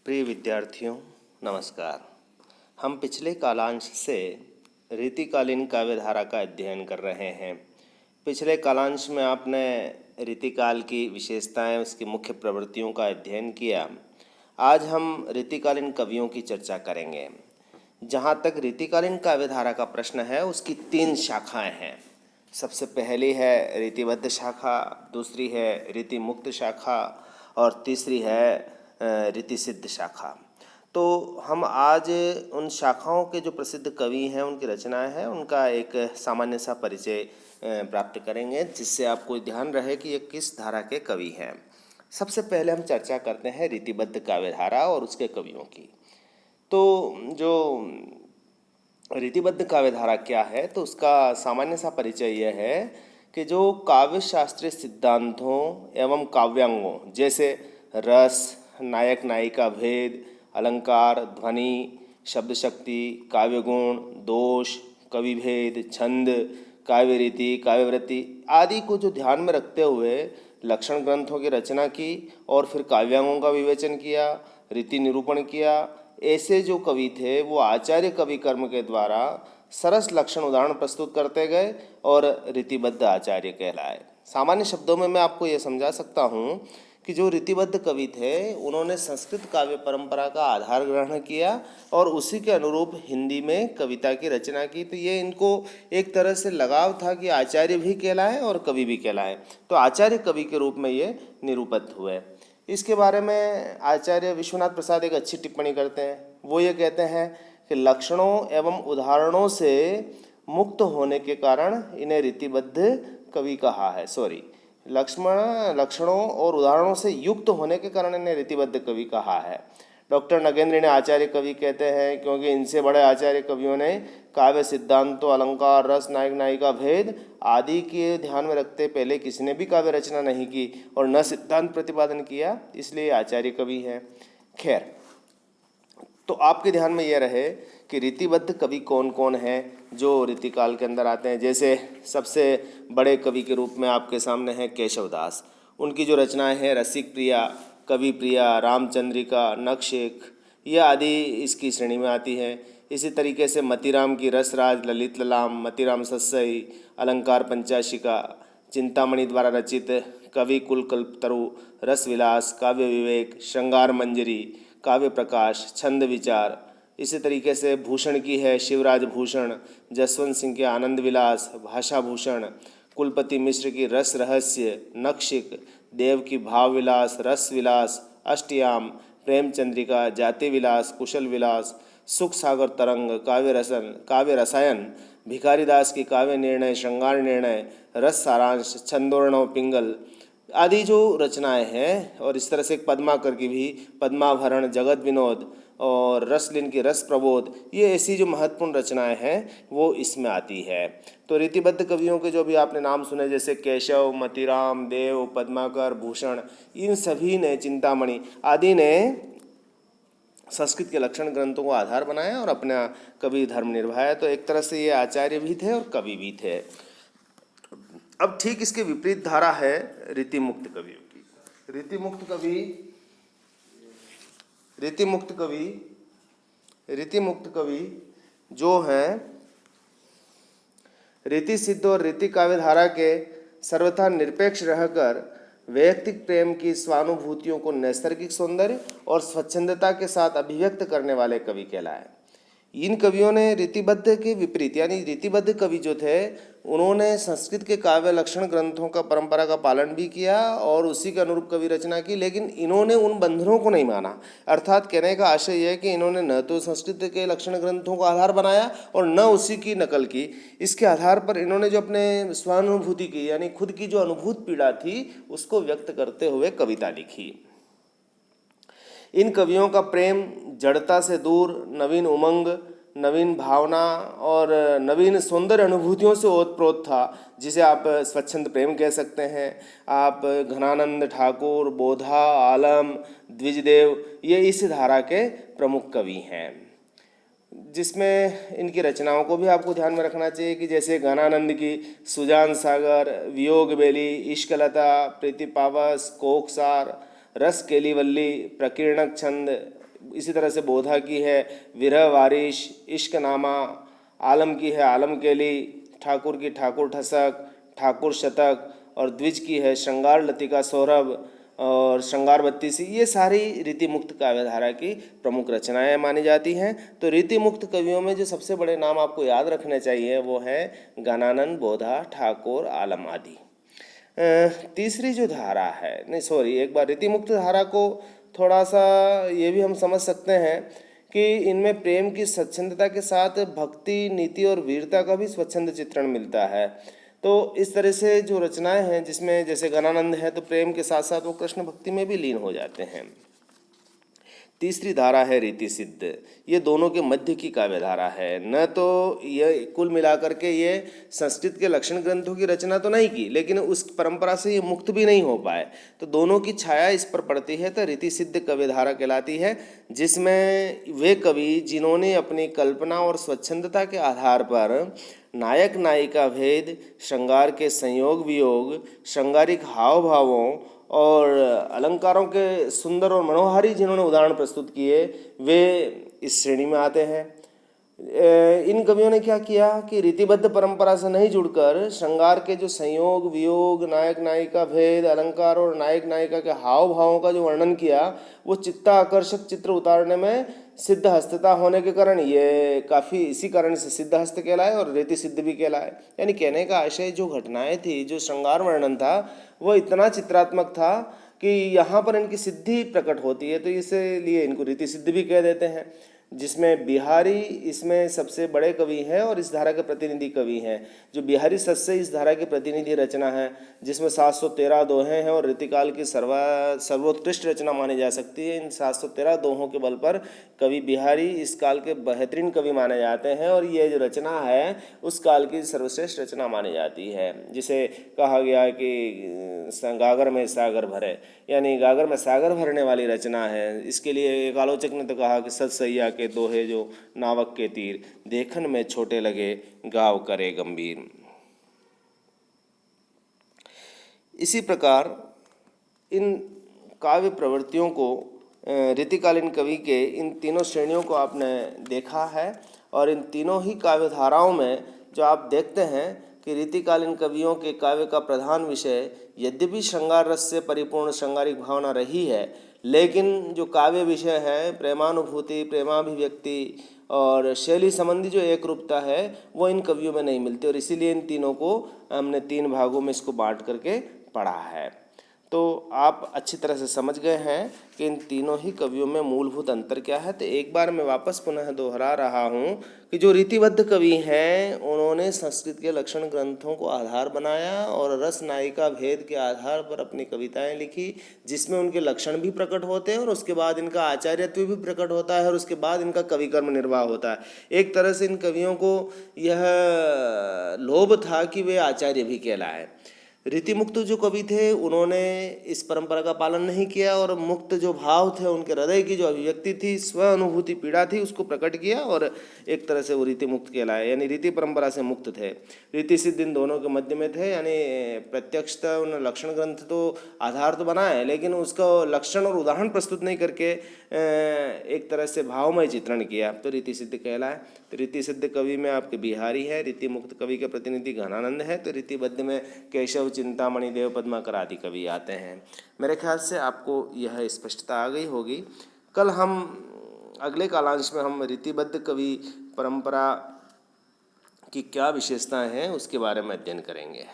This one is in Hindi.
प्रिय विद्यार्थियों, नमस्कार। हम पिछले कालांश से रीतिकालीन काव्यधारा का अध्ययन कर रहे हैं। पिछले कालांश में आपने रीतिकाल की विशेषताएं, उसकी मुख्य प्रवृत्तियों का अध्ययन किया। आज हम रीतिकालीन कवियों की चर्चा करेंगे। जहाँ तक रीतिकालीन काव्यधारा का प्रश्न है, उसकी 3 शाखाएं हैं। सबसे पहली है रीतिबद्ध शाखा, दूसरी है रीतिमुक्त शाखा और तीसरी है रीति सिद्ध शाखा। तो हम आज उन शाखाओं के जो प्रसिद्ध कवि हैं, उनकी रचनाएं हैं, उनका एक सामान्य सा परिचय प्राप्त करेंगे, जिससे आपको ध्यान रहे कि ये किस धारा के कवि हैं। सबसे पहले हम चर्चा करते हैं रीतिबद्ध काव्यधारा और उसके कवियों की। तो जो रीतिबद्ध काव्यधारा क्या है, तो उसका सामान्य सा परिचय यह है कि जो काव्य शास्त्रीय सिद्धांतों एवं काव्यांगों जैसे रस, नायक नायिका भेद, अलंकार, ध्वनि, शब्द शक्ति, काव्य गुण, दोष, कवि भेद, छंद, काव्य रीति, काव्यवृत्ति आदि को जो ध्यान में रखते हुए लक्षण ग्रंथों की रचना की और फिर काव्यांगों का विवेचन किया, रीति निरूपण किया। ऐसे जो कवि थे वो आचार्य कवि कर्म के द्वारा सरस लक्षण उदाहरण प्रस्तुत करते गए और रीतिबद्ध आचार्य कहलाए। सामान्य शब्दों में मैं आपको ये समझा सकता हूँ कि जो रीतिबद्ध कवि थे, उन्होंने संस्कृत काव्य परंपरा का आधार ग्रहण किया और उसी के अनुरूप हिंदी में कविता की रचना की। तो ये इनको एक तरह से लगाव था कि आचार्य भी कहलाए और कवि भी कहलाए। तो आचार्य कवि के रूप में ये निरूपित हुए। इसके बारे में आचार्य विश्वनाथ प्रसाद एक अच्छी टिप्पणी करते हैं। वो ये कहते हैं कि लक्षणों एवं उदाहरणों से मुक्त होने के कारण इन्हें रीतिबद्ध कवि कहा है। लक्षणों और उदाहरणों से युक्त होने के कारण इन्हें रीतिबद्ध कवि कहा है। डॉक्टर नगेंद्र इन्हें आचार्य कवि कहते हैं, क्योंकि इनसे बड़े आचार्य कवियों ने काव्य सिद्धांतों, अलंकार, रस, नायक नायिका भेद आदि के ध्यान में रखते पहले किसी ने भी काव्य रचना नहीं की और न सिद्धांत प्रतिपादन किया, इसलिए आचार्य कवि हैं। खैर, तो आपके ध्यान में यह रहे कि रीतिबद्ध कवि कौन कौन हैं जो रीतिकाल के अंदर आते हैं। जैसे सबसे बड़े कवि के रूप में आपके सामने हैं केशवदास। उनकी जो रचनाएं हैं रसिक प्रिया, कवि प्रिया, रामचंद्रिका, नखशिख, ये आदि इसकी श्रेणी में आती हैं। इसी तरीके से मतीराम की रसराज, ललित ललाम, मतीराम सस्सई, अलंकार पंचाशिका, चिंतामणि द्वारा रचित कवि कुल कल्पतरु, रस विलास, काव्य विवेक, श्रृंगार मंजरी, काव्य प्रकाश, छंद विचार। इसी तरीके से भूषण की है शिवराज भूषण, जसवंत सिंह के आनंद विलास, भाषा भूषण, कुलपति मिश्र की रस रहस्य, नखशिख, देव की भाव विलास, रस विलास, अष्टयाम, प्रेमचंद्रिका, जाति विलास, कुशल विलास, सुख सागर तरंग, काव्य रसायन, भिखारीदास की काव्य निर्णय, श्रृंगार निर्णय, रस सारांश, छंदोर्णव पिंगल आदि जो रचनाएं हैं। और इस तरह से एक पद्माकर की भी पद्माभरण, जगत विनोद और रसलिन की रस प्रबोध, ये ऐसी जो महत्वपूर्ण रचनाएं हैं वो इसमें आती है। तो रीतिबद्ध कवियों के जो भी आपने नाम सुने, जैसे केशव, मतीराम, देव, पद्माकर, भूषण, इन सभी ने, चिंतामणि आदि ने संस्कृत के लक्षण ग्रंथों को आधार बनाया और अपना कवि धर्म निभाया। तो एक तरह से ये आचार्य भी थे और कवि भी थे। अब ठीक इसके विपरीत धारा है रीतिमुक्त कवियों की। रीतिमुक्त कवि जो हैं रीति सिद्ध और रीति काव्य धारा के सर्वथा निरपेक्ष रहकर वैयक्तिक प्रेम की स्वानुभूतियों को नैसर्गिक सौंदर्य और स्वच्छंदता के साथ अभिव्यक्त करने वाले कवि कहलाए। इन कवियों ने रीतिबद्ध के विपरीत, यानी रीतिबद्ध कवि जो थे, उन्होंने संस्कृत के काव्य लक्षण ग्रंथों का परंपरा का पालन भी किया और उसी के अनुरूप कवि रचना की, लेकिन इन्होंने उन बंधनों को नहीं माना। अर्थात कहने का आशय यह है कि इन्होंने न तो संस्कृत के लक्षण ग्रंथों को आधार बनाया और न उसी की नकल की। इसके आधार पर इन्होंने जो अपने स्वानुभूति की, यानी खुद की जो अनुभूत पीड़ा थी, उसको व्यक्त करते हुए कविता लिखी। इन कवियों का प्रेम जड़ता से दूर नवीन उमंग, नवीन भावना और नवीन सौंदर्य अनुभूतियों से ओतप्रोत था, जिसे आप स्वच्छंद प्रेम कह सकते हैं। आप घनानंद ठाकुर, बोधा, आलम, द्विजदेव, ये इस धारा के प्रमुख कवि हैं। जिसमें इनकी रचनाओं को भी आपको ध्यान में रखना चाहिए कि जैसे घनानंद की सुजान सागर, वियोग बेली, इश्कलता, प्रीति पावस, कोकसार, रस केलीवल्ली, प्रकीर्णक छंद, इसी तरह से बोधा की है विरह वारिश, इश्कनामा, आलम की है आलम केली, ठाकुर की ठाकुर ठसक, ठाकुर शतक, और द्विज की है श्रृंगार लतिका सौरभ और श्रृंगार बत्तीसी। ये सारी रीतिमुक्त काव्यधारा की प्रमुख रचनाएं मानी जाती हैं। तो रीतिमुक्त कवियों में जो सबसे बड़े नाम आपको याद रखने चाहिए वो है गणानंद, बोधा, ठाकुर, आलम आदि। तीसरी जो धारा है, नहीं सॉरी, एक बार रीतिमुक्त धारा को थोड़ा सा ये भी हम समझ सकते हैं कि इनमें प्रेम की स्वच्छंदता के साथ भक्ति, नीति और वीरता का भी स्वच्छंद चित्रण मिलता है। तो इस तरह से जो रचनाएं हैं जिसमें जैसे गणानंद है तो प्रेम के साथ साथ वो कृष्ण भक्ति में भी लीन हो जाते हैं। तीसरी धारा है रीति सिद्ध। ये दोनों के मध्य की काव्यधारा है। न तो ये कुल मिलाकर के ये संस्कृत के लक्षण ग्रंथों की रचना तो नहीं की, लेकिन उस परंपरा से ये मुक्त भी नहीं हो पाए, तो दोनों की छाया इस पर पड़ती है, तो रीति सिद्ध काव्यधारा कहलाती है, जिसमें वे कवि जिन्होंने अपनी कल्पना और स्वच्छंदता के आधार पर नायक नायिका भेद, श्रृंगार के संयोग वियोग, श्रृंगारिक हाव भावों और अलंकारों के सुंदर और मनोहारी जिन्होंने उदाहरण प्रस्तुत किए, वे इस श्रेणी में आते हैं। इन कवियों ने क्या किया कि रीतिबद्ध परंपरा से नहीं जुड़कर श्रृंगार के जो संयोग वियोग, नायक नायिका भेद, अलंकार और नायक नायिका के हाव भावों का जो वर्णन किया, वो चित्ताकर्षक चित्र उतारने में सिद्ध हस्तता होने के कारण ये काफ़ी इसी कारण से सिद्ध हस्त कहलाए और रीति सिद्ध भी कहलाए। यानी कहने का आशय, जो घटनाएं थी, जो श्रृंगार वर्णन था, वो इतना चित्रात्मक था कि यहाँ पर इनकी सिद्धि प्रकट होती है, तो इसलिए इनको रीति सिद्ध भी कह देते हैं। जिसमें बिहारी इसमें सबसे बड़े कवि हैं और इस धारा के प्रतिनिधि कवि हैं। जो बिहारी सस्य इस धारा की प्रतिनिधि रचना है, जिसमें 713 दोहे हैं और रीतिकाल की सर्वोत्कृष्ट रचना मानी जा सकती है। इन 713 दोहों के बल पर कवि बिहारी इस काल के बेहतरीन कवि माने जाते हैं और ये जो रचना है उस काल की सर्वश्रेष्ठ रचना मानी जाती है। जिसे कहा गया कि गागर में सागर भरे, यानी गागर में सागर भरने वाली रचना है। इसके लिए एक आलोचक ने तो कहा कि सतसैया के दोहे जो नावक के तीर, देखन में छोटे लगे गाव करे गंभीर। इसी प्रकार इन काव्य प्रवृत्तियों को रीतिकालीन कवि के इन तीनों श्रेणियों को आपने देखा है, और इन तीनों ही काव्यधाराओं में जो आप देखते हैं कि रीतिकालीन कवियों के काव्य का प्रधान विषय यद्यपि श्रृंगार रस से परिपूर्ण श्रृंगारिक भावना रही है, लेकिन जो काव्य विषय है प्रेमानुभूति, प्रेमाभिव्यक्ति और शैली संबंधी जो एक रूपता है वो इन कवियों में नहीं मिलती, और इसीलिए इन तीनों को हमने 3 भागों में इसको बांट करके पढ़ा है। तो आप अच्छी तरह से समझ गए हैं कि इन तीनों ही कवियों में मूलभूत अंतर क्या है। तो एक बार मैं वापस पुनः दोहरा रहा हूँ कि जो रीतिबद्ध कवि हैं उन्होंने संस्कृत के लक्षण ग्रंथों को आधार बनाया और रस नायिका भेद के आधार पर अपनी कविताएं लिखी, जिसमें उनके लक्षण भी प्रकट होते हैं और उसके बाद इनका आचार्यत्व भी प्रकट होता है और उसके बाद इनका कवि कर्म निर्वाह होता है। एक तरह से इन कवियों को यह लोभ था कि वे आचार्य भी कहलाए। रीतिमुक्त जो कवि थे उन्होंने इस परंपरा का पालन नहीं किया और मुक्त जो भाव थे, उनके हृदय की जो अभिव्यक्ति थी, स्व अनुभूति पीड़ा थी, उसको प्रकट किया और एक तरह से वो रीतिमुक्त कहलाए, यानी रीति परंपरा से मुक्त थे। रीति सिद्ध इन दोनों के मध्य में थे, यानी प्रत्यक्षतः उन लक्षण ग्रंथ तो आधार तो बनाए, लेकिन उसका लक्षण और उदाहरण प्रस्तुत नहीं करके एक तरह से भावमय चित्रण किया, तो रीति सिद्ध कहलाए। तो रीति सिद्ध कवि में आपके बिहारी है, रीति मुक्त कवि के प्रतिनिधि घनानंद है, तो रीतिबद्ध में केशव, चिंतामणि, देव पद्माकर आदि कवि आते हैं। मेरे ख्याल से आपको यह स्पष्टता आ गई होगी। कल हम अगले कालांश में हम रीतिबद्ध कवि परंपरा की क्या विशेषताएं हैं उसके बारे में अध्ययन करेंगे।